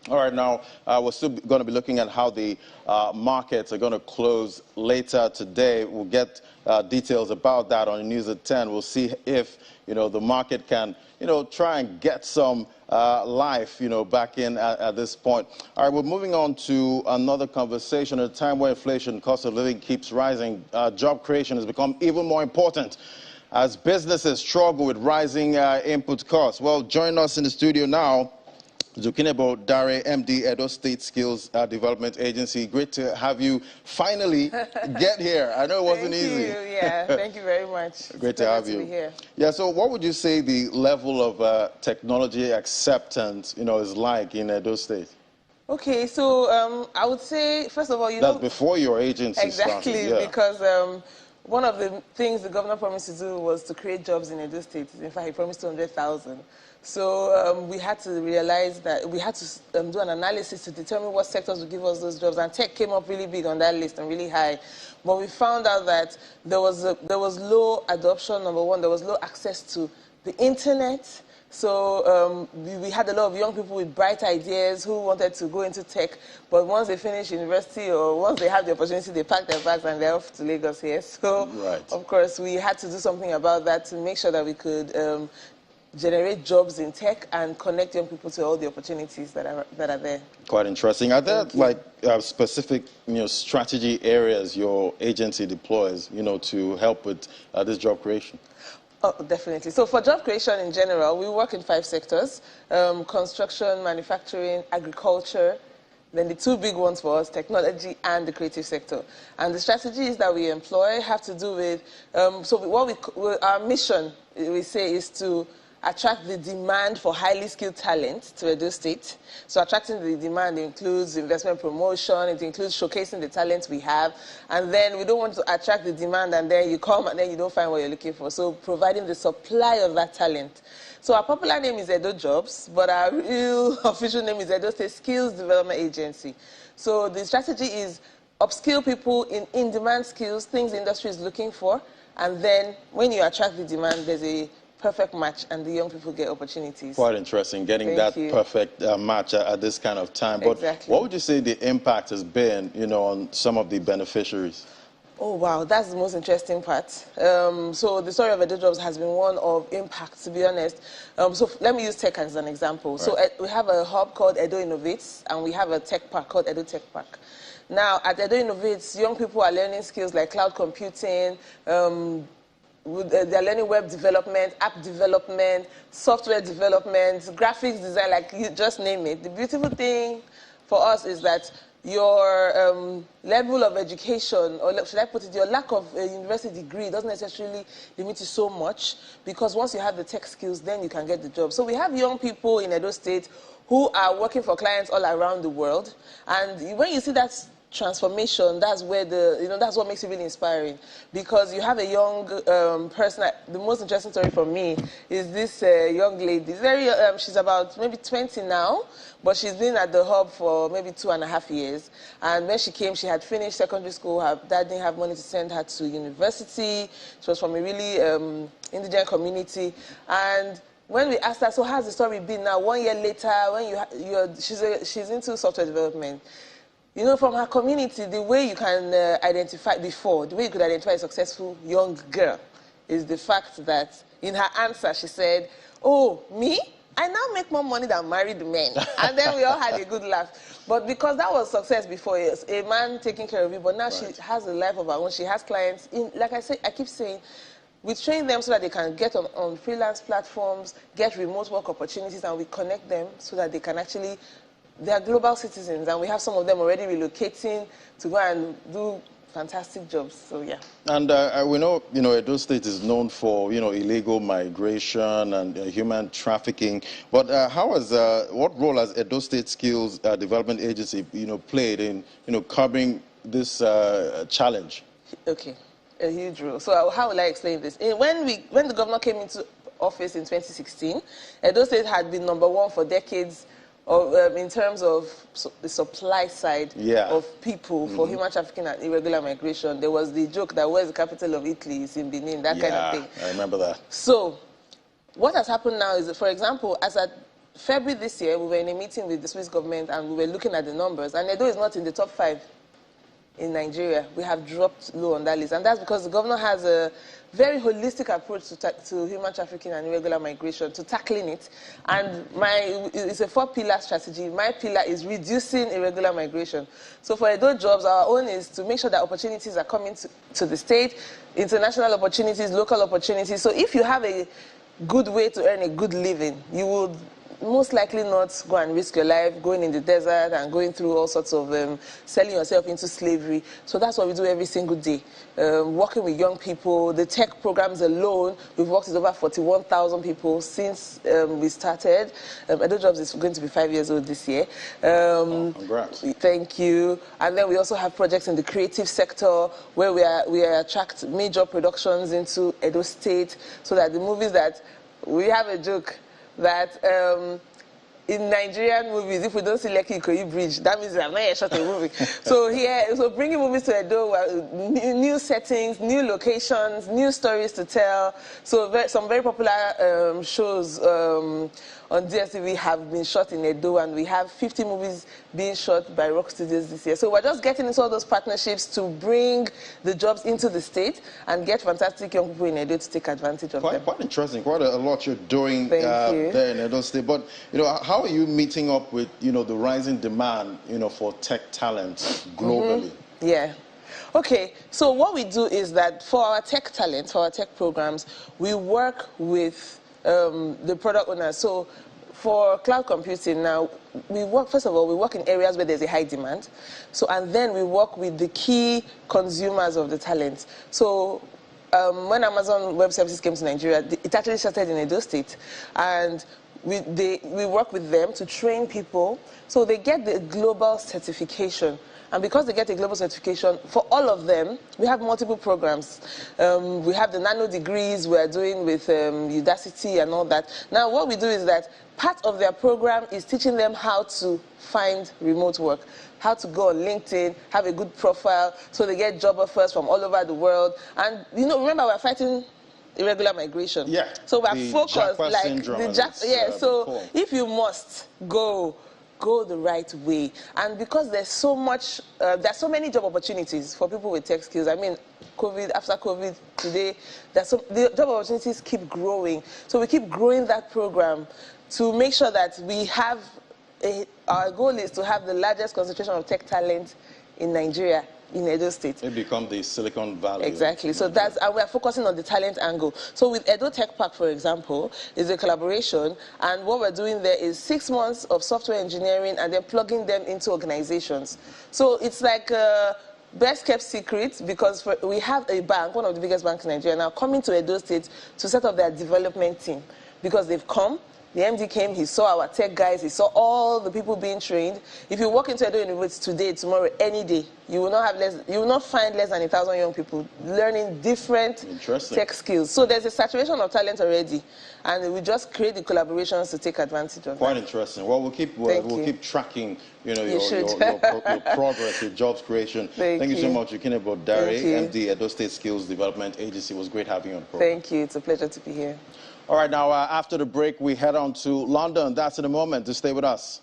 All right, now we're still going to be looking at how the markets are going to close later today. We'll get details about that on News at 10. We'll see if, the market can, try and get some life, back in at this point. All right, we're moving on to another conversation. At a time where inflation, cost of living keeps rising, job creation has become even more important as businesses struggle with rising input costs. Well, join us in the studio now, Ukinebo Dare, MD, Edo State Skills Development Agency. Great to have you finally get here. I know it wasn't easy. Thank you. Yeah, thank you very much. Great to have you. Be here. Yeah, so what would you say the level of technology acceptance, is like in Edo State? Okay, so I would say, first of all, That's before your agency started. Exactly, Yeah. Because one of the things the governor promised to do was to create jobs in Edo State. In fact, he promised 200,000. So we had to realize that we had to do an analysis to determine what sectors would give us those jobs. And tech came up really big on that list and really high. But we found out that there was low adoption, number one. There was low access to the internet. So we had a lot of young people with bright ideas who wanted to go into tech, but once they finish university or once they have the opportunity, they pack their bags and they're off to Lagos here. So, right. Of course, we had to do something about that to make sure that we could generate jobs in tech and connect young people to all the opportunities that are there. Quite interesting. Are there specific strategy areas your agency deploys to help with this job creation? Oh, definitely. So for job creation in general, we work in 5 sectors: construction, manufacturing, agriculture. Then the 2 big ones for us, technology and the creative sector. And the strategies that we employ have to do with, our mission, we say, is to attract the demand for highly skilled talent to Edo State. So attracting the demand includes investment promotion, it includes showcasing the talent we have, and then we don't want to attract the demand and then you come and then you don't find what you're looking for. So providing the supply of that talent. So our popular name is Edo Jobs, but our real official name is Edo State Skills Development Agency. So the strategy is upskill people in in-demand skills, things the industry is looking for, and then when you attract the demand, there's a perfect match and the young people get opportunities. Quite interesting, getting that perfect match at this kind of time. But what would you say the impact has been, on some of the beneficiaries? Oh, wow, that's the most interesting part. So the story of Edo Jobs has been one of impact, to be honest. So let me use tech as an example. Right. So we have a hub called Edo Innovates, and we have a tech park called Edo Tech Park. Now, at Edo Innovates, young people are learning skills like cloud computing, they're learning web development, app development, software development, graphics design, like you just name it. The beautiful thing for us is that your level of education, or should I put it, your lack of a university degree doesn't necessarily limit you so much, because once you have the tech skills, then you can get the job. So we have young people in Edo State who are working for clients all around the world, and when you see that transformation, that's where that's what makes it really inspiring, because you have a young person. The most interesting story for me is this young lady. She's about maybe 20 now, but she's been at the hub for maybe 2.5 years. And when she came, she had finished secondary school. Her dad didn't have money to send her to university. She was from a really indigent community. And when we asked her, so how's the story been now? 1 year later, when she's into software development. From her community, the way you can the way you could identify a successful young girl is the fact that in her answer, she said, oh, me? I now make more money than married men. And then we all had a good laugh. But because that was success before, a man taking care of you, but now she has a life of her own. She has clients. Like I keep saying, we train them so that they can get on freelance platforms, get remote work opportunities, and we connect them so that they can actually. They are global citizens, and we have some of them already relocating to go and do fantastic jobs. So, yeah. And we know, Edo State is known for, illegal migration and human trafficking. But what role has Edo State Skills Development Agency, played in, curbing this challenge? Okay, a huge role. So how will I explain this? When the governor came into office in 2016, Edo State had been #1 for decades. In terms of the supply side of people for human trafficking and irregular migration. There was the joke that where's the capital of Italy? It's in Benin, that kind of thing. I remember that. So what has happened now is that, for example, as at February this year, we were in a meeting with the Swiss government and we were looking at the numbers, and Edo is not in the top 5 in Nigeria. We have dropped low on that list, and that's because the governor has a very holistic approach to human trafficking and irregular migration, to tackling it. And it's a 4-pillar strategy. My pillar is reducing irregular migration. So for Edo Jobs, our own is to make sure that opportunities are coming to the state, international opportunities, local opportunities. So if you have a good way to earn a good living, you would most likely not go and risk your life going in the desert and going through all sorts of selling yourself into slavery. So that's what we do every single day. Working with young people, the tech programs alone, we've worked with over 41,000 people since we started. Edo Jobs is going to be 5 years old this year. Congrats. Thank you. And then we also have projects in the creative sector where we attract major productions into Edo State so that the movies that we have a joke that in Nigerian movies, if we don't see Lekki Ikoyi Bridge, that means I'm not yet shot a movie. So bringing movies to Edo, new settings, new locations, new stories to tell. So some very popular shows on DSTV have been shot in Edo, and we have 50 movies being shot by Rock Studios this year. So we're just getting into all those partnerships to bring the jobs into the state and get fantastic young people in Edo to take advantage of them. Quite interesting. Quite a lot you're doing there in Edo State. But, how are you meeting up with, the rising demand, for tech talent globally? Yeah. Okay, so what we do is that for our tech talent, for our tech programs, we work with the product owners. So for cloud computing now, first of all, we work in areas where there's a high demand. And then we work with the key consumers of the talent. So when Amazon Web Services came to Nigeria, it actually started in Edo State. And we work with them to train people. So they get the global certification. And because they get a global certification, for all of them, we have multiple programs. We have the nano degrees we're doing with Udacity and all that. Now, what we do is that part of their program is teaching them how to find remote work, how to go on LinkedIn, have a good profile, so they get job offers from all over the world. And, remember, we're fighting irregular migration. Yeah. So we're focused, like so if you must go the right way. And because there's so many job opportunities for people with tech skills. I mean, after COVID today, the job opportunities keep growing. So we keep growing that program to make sure that we have, our goal is to have the largest concentration of tech talent in Nigeria, in Edo State. It become the Silicon Valley. Exactly. So and we're focusing on the talent angle. So with Edo Tech Park, for example, is a collaboration, and what we're doing there is 6 months of software engineering and then plugging them into organizations. So it's like best kept secret, because we have a bank, one of the biggest banks in Nigeria now, coming to Edo State to set up their development team, because they've come. The MD came, he saw our tech guys, he saw all the people being trained. If you walk into Edo University today, tomorrow, any day, you will not find less than 1,000 young people learning different tech skills. So there's a saturation of talent already, and we just create the collaborations to take advantage of Quite that. interesting. Well, we'll keep tracking, your progress, your jobs creation. Thank you so much, Ukinebo Dare, MD, Edo State Skills Development Agency. It was great having you on the program. Thank you. It's a pleasure to be here. All right, now after the break, we head on to London. That's in a moment. To stay with us.